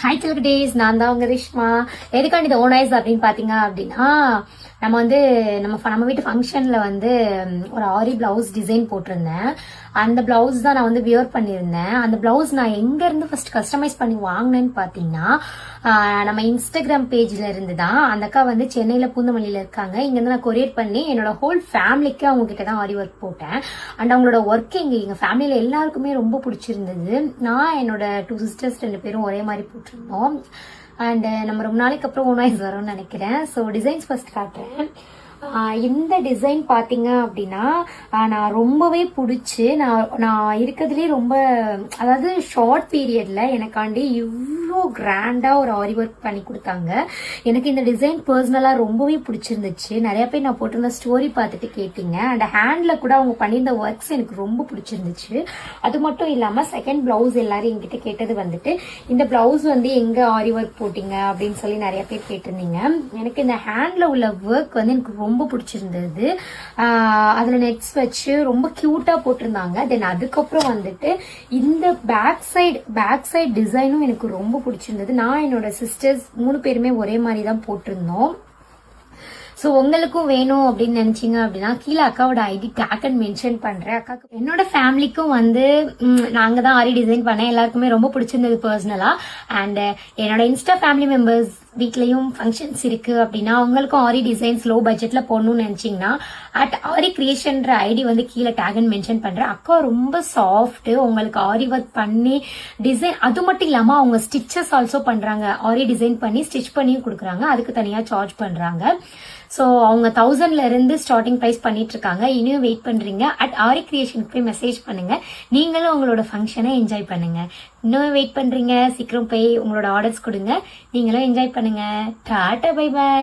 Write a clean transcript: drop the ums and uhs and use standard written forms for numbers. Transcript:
Hi days, நான் தான் உங்க ரிஷ்மா. எதுக்காண்டி இந்த ஓன் ஐஸ் அப்படின்னு பாத்தீங்க அப்படின்னா, நம்ம வீட்டு ஃபங்க்ஷன்ல ஒரு ஆரி பிளவுஸ் டிசைன் போட்டிருந்தேன். அந்த பிளவுஸ் தான் நான் வியர் பண்ணியிருந்தேன். அந்த பிளவுஸ் நான் எங்க இருந்து ஃபர்ஸ்ட் கஸ்டமைஸ் பண்ணி வாங்கினேன்னு பாத்தீங்கன்னா, நம்ம இன்ஸ்டாகிராம் பேஜ்ல இருந்து தான். அந்த அக்கா சென்னையில பூந்தமல்லியில இருக்காங்க. இங்க இருந்து நான் கொரியர் பண்ணி என்னோட ஹோல் ஃபேமிலிக்கு அவங்க கிட்ட தான் ஆரி ஒர்க் போட்டேன். அண்ட் அவங்களோட ஒர்க் எங்க ஃபேமிலியில எல்லாருக்குமே ரொம்ப பிடிச்சிருந்தது. நான் என்னோட 2 sisters 2 பேரும் ஒரே மாதிரி போட்டிருந்தோம். அண்ட் நம்ம ரொம்ப நாளைக்கு அப்புறம் ஓனாய்ஸ் வரோம்னு நினைக்கிறேன். ஸோ டிசைன்ஸ் ஃபர்ஸ்ட் காட்டுறேன். இந்த டிசைன் பாத்தீங்க அப்படின்னா நான் ரொம்பவே பிடிச்சி நான் இருக்கிறதுலே ரொம்ப, அதாவது ஷார்ட் பீரியட்ல எனக்காண்டி இவ்வளோ கிராண்டா ஒரு ஆரி ஒர்க் பண்ணி கொடுத்தாங்க. எனக்கு இந்த டிசைன் பர்சனலா ரொம்பவே பிடிச்சிருந்துச்சு. நிறைய பேர் நான் போட்டிருந்த ஸ்டோரி பார்த்துட்டு கேட்டீங்க. அண்ட் ஹேண்ட்ல கூட அவங்க பண்ணியிருந்த ஒர்க்ஸ் எனக்கு ரொம்ப பிடிச்சிருந்துச்சு. அது மட்டும் இல்லாம செகண்ட் பிளவுஸ் எல்லாரும் என்கிட்ட கேட்டது இந்த பிளவுஸ் எங்க ஆரி ஒர்க் போட்டீங்க அப்படின்னு சொல்லி நிறைய பேர் கேட்டிருந்தீங்க. எனக்கு இந்த ஹேண்ட்ல உள்ள ஒர்க் எனக்கு ரொம்ப பிடிச்சிருந்தது. அதுல நெட்ஸ் வச்சு ரொம்ப கியூட்டா போட்டிருந்தாங்க. தென் அதுக்கப்புறம் இந்த பேக் சைடு டிசைனும் எனக்கு ரொம்ப பிடிச்சிருந்தது. நான் என்னோட சிஸ்டர்ஸ் 3 பேருமே ஒரே மாதிரி தான் போட்டிருந்தோம். ஸோ உங்களுக்கும் வேணும் அப்படின்னு நினைச்சீங்க அப்படின்னா கீழே அக்காவோட ஐடி டேக் அண்ட் மென்ஷன் பண்றேன். அக்காவுக்கு என்னோட ஃபேமிலிக்கும் நாங்க தான் ஆரி டிசைன் பண்ணேன். எல்லாருக்குமே ரொம்ப பிடிச்சிருந்தது பர்சனலா. அண்ட் என்னோட இன்ஸ்டா ஃபேமிலி மெம்பர்ஸ் வீட்லயும் ஃபங்க்ஷன்ஸ் இருக்கு அப்படின்னா உங்களுக்கும் ஆரி டிசைன்ஸ் லோ பட்ஜெட்ல போடணும்னு நினைச்சீங்கன்னா @ஆரி கிரியேஷன்ற ஐடி கீழே டேக் அண்ட் மென்ஷன் பண்றேன். அக்கா ரொம்ப சாஃப்ட், உங்களுக்கு ஆரி ஒர்க் பண்ணி டிசைன், அது மட்டும் இல்லாம அவங்க ஸ்டிச்சஸ் ஆல்சோ பண்றாங்க. ஆரி டிசைன் பண்ணி ஸ்டிச் பண்ணியும் கொடுக்குறாங்க. அதுக்கு தனியா சார்ஜ் பண்றாங்க. ஸோ அவங்க 1000ல இருந்து ஸ்டார்டிங் ப்ரைஸ் பண்ணிட்டு இருக்காங்க. இனியும் வெயிட் பண்றீங்க, @ஆரி கிரியேஷனுக்கு போய் மெசேஜ் பண்ணுங்க. நீங்களும் உங்களோட ஃபங்க்ஷனை என்ஜாய் பண்ணுங்க. இன்னும் வெயிட் பண்றீங்க, சீக்கிரம் போய் உங்களோட ஆர்டர்ஸ் கொடுங்க. நீங்களும் என்ஜாய் பண்ணுங்க. Tata, bye by.